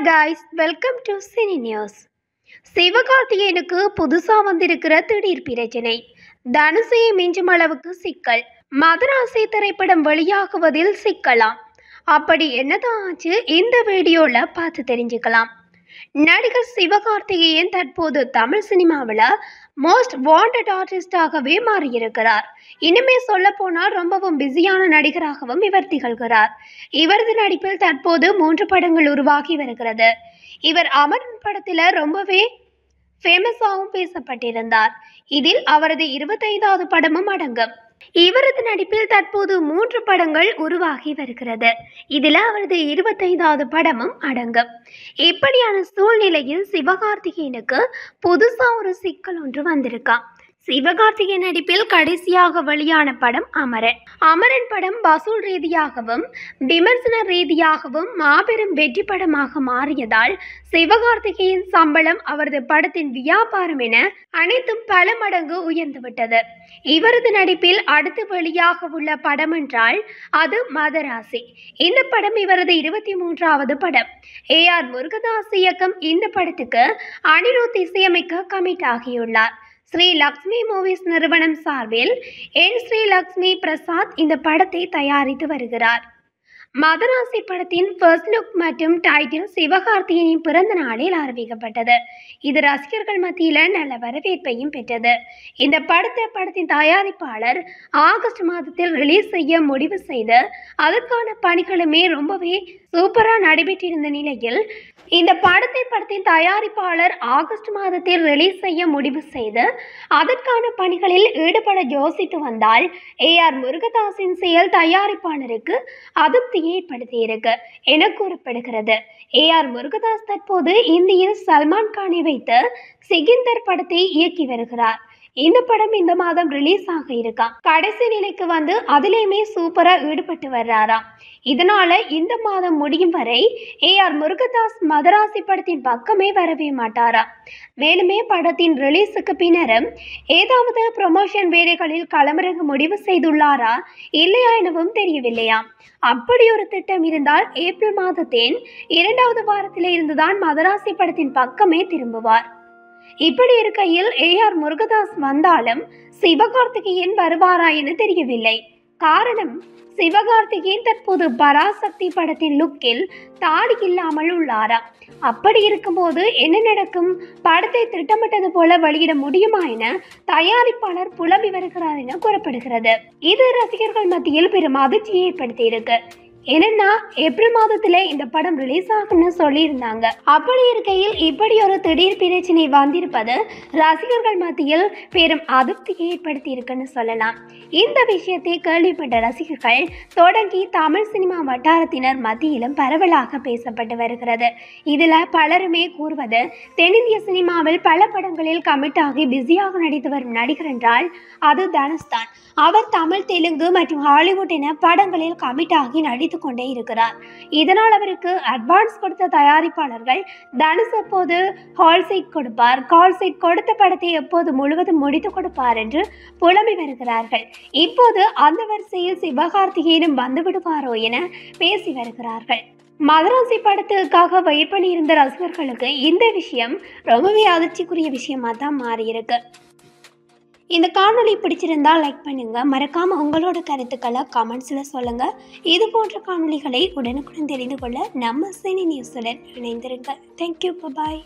guys, welcome to Cine News. சிவகார்த்திகேயனுக்கு புதுசா வந்திருக்கிற திடீர் பிரச்சனை. தனுஷையை மிஞ்சும் அளவுக்கு சிக்கல். மதராசி திரைப்படம் வெளியாகுவதில் சிக்கலாம். அப்படி என்னதான் ஆச்சு இந்த வீடியோல பார்த்து தெரிஞ்சுக்கலாம். நடிகர் சிவகார்த்திகேயன் தற்போது தமிழ் சினிமாவில் மோஸ்ட் வாண்டட் ஆர்டிஸ்டாகவே மாறியிருக்கிறார். இனிமே சொல்ல போனால் ரொம்பவும் பிஸியான நடிகராகவும் இவர் திகழ்கிறார். இவரது நடிப்பில் தற்போது 3 படங்கள் உருவாகி வருகிறது. இவர் அமரன் படத்தில் ரொம்பவே ஃபேமஸாகவும் பேசப்பட்டிருந்தார். இதில் அவரது 25வது படமும் அடங்கும். இவரது நடிப்பில் தற்போது 3 படங்கள் உருவாகி வருகிறது. இதில் அவரது 25வது படமும் அடங்கும். இப்படியான சூழ்நிலையில் சிவகார்த்திகேயனுக்கு புதுசா ஒரு சிக்கல் ஒன்று வந்திருக்கான். சிவகார்த்திகேயன் நடிப்பில் கடைசியாக வெளியான படம் அமரன். அமரன் படம் வசூல் ரீதியாகவும் விமர்சன ரீதியாகவும் மாபெரும் வெற்றி படமாக மாறியதால் சிவகார்த்திகேயன் சம்பளம், அவரது படத்தின் வியாபாரம் என அனைத்தும் பல மடங்கு உயர்ந்துவிட்டது. இவரது நடிப்பில் அடுத்து வெளியாக உள்ள படம் என்றால் அது மதராசி. இந்த படம் இவரது 23வது படம். ஏஆர் முருகதாஸ் இயக்கம் இந்த படத்துக்கு அனிருத் இசையமைக்க கமிட் ஆகியுள்ளார். ஸ்ரீ லக்ஷ்மி மூவிஸ் நிறுவனம் சார்பில் என் ஸ்ரீ லக்ஷ்மி பிரசாத் இந்த படத்தை தயாரித்து வருகிறார். மதராசி படத்தின் ஃபர்ஸ்ட் லுக் மற்றும் டைட்டில் சிவகார்த்திகேயனின் பிறந்த நாளில் அறிவிக்கப்பட்டது. இது ரசிகர்கள் மத்தியில் நல்ல வரவேற்பையும் பெற்றது. இந்த படத்தின் தயாரிப்பாளர் ஆகஸ்ட் மாதத்தில் ரிலீஸ் செய்ய முடிவு செய்து அதற்கான பணிகளுமே ரொம்பவே சூப்பராக நடைபெற்றிருந்த நிலையில் இந்த படத்தின் தயாரிப்பாளர் ஆகஸ்ட் மாதத்தில் ரிலீஸ் செய்ய முடிவு செய்து அதற்கான பணிகளில் ஈடுபட யோசித்து வந்தால் ஏஆர் முருகதாஸின் செயல் தயாரிப்பாளருக்கு அதிருப்தி ஏற்படுத்தியிருக்கு என கூறப்படுகிறது. ஏஆர் முருகதாஸ் தற்போது இந்தியில் சல்மான் கானை வைத்து சிகிந்தர் படத்தை இயக்கி வருகிறார். இந்த படம் இந்த மாதம் ரிலீஸ் ஆக இருக்கா. கடைசி நிலைக்கு வந்து அதிலேயுமே சூப்பரா ஈடுபட்டு வர்றாராம். இதனால இந்த மாதம் முடியும் வரை ஏஆர் முருகதாஸ் மதராசி படத்தின் பக்கமே வரவே மாட்டாரா. மேலுமே படத்தின் ரிலீஸுக்கு பின்னரும் ஏதாவது ப்ரொமோஷன் வேலைகளில் களமிறங்க முடிவு செய்துள்ளாரா இல்லையா எனவும் தெரியவில்லையாம். அப்படி ஒரு திட்டம் இருந்தால் ஏப்ரல் மாதத்தின் 2வது வாரத்தில் இருந்துதான் மதராசி படத்தின் பக்கமே திரும்புவார். இப்படி இருக்கையில் ஏஆர் முருகதாஸ் வந்தாலும் சிவகார்த்திகேயன் வருவாரா என தெரியவில்லை. காரணம், சிவகார்த்திகேயன் தற்போது பராசக்தி படத்தின் லுக்கில் தாடி இல்லாமல் உள்ளாரா. அப்படி இருக்கும்போது என்ன நடக்கும்? படத்தை திட்டமிட்டது போல வெளியிட முடியுமா என தயாரிப்பாளர் புலம்பி வருகிறார் என கூறப்படுகிறது. இது ரசிகர்கள் மத்தியில் பெரும் அதிர்ச்சியை ஏற்படுத்தியிருக்கு. என்னன்னா ஏப்ரல் மாதத்துல இந்த படம் ரிலீஸ் ஆகும்னு சொல்லியிருந்தாங்க. அப்படி இருக்கையில் இப்படி ஒரு திடீர் பிரச்சனை வந்திருப்பது ரசிகர்கள் மத்தியில் பெரும் அதிருப்தியை ஏற்படுத்தி இருக்குன்னு சொல்லலாம். இந்த விஷயத்தை கேள்விப்பட்ட ரசிகர்கள் தொடங்கி தமிழ் சினிமா வட்டாரத்தினர் மத்தியிலும் பரவலாக பேசப்பட்டு வருகிறது. இதுல பலருமே கூறுவது, தென்னிந்திய சினிமாவில் பல படங்களில் கமிட் ஆகி பிஸியாக நடித்து வரும் நடிகர் என்றால் அது தனுஷ் தான். அவர் தமிழ், தெலுங்கு மற்றும் ஹாலிவுட் என படங்களில் கமிட் ஆகி நடித்து கொண்டே இருக்கிறார். இதனால் அவருக்கு அட்வான்ஸ் கொடுத்த தயாரிப்பாளர்கள் தனுஷ் எப்போது ஹால் சீட் கொடுப்பார், கால் சீட் கொடுத்த படத்தை எப்போது முழுவதும் முடித்து கொடுப்பார் என்று புலம்பி வருகிறார்கள். இப்போது அந்த வரிசையில் சிவகார்த்திகேயனும் வந்து விடுவாரோ என பேசி வருகிறார்கள். மதராசி படத்துக்காக வெயிட் பண்ணி இருந்த ரசிகர்களுக்கு இந்த விஷயம் ரொம்பவே அதிர்ச்சிக்குரிய விஷயமா தான் மாறியிருக்கு. இந்த காணொளி பிடிச்சிருந்தா லைக் பண்ணுங்க. மறக்காம உங்களோட கருத்துக்களை கமெண்ட்ஸ்ல சொல்லுங்க. இது போன்ற காணொளிகளை உடனுக்குடன் தெரிந்து கொள்ள நம்ம சினி நியூஸுடன் இணைந்திருங்க. தேங்க்யூ, பாய்.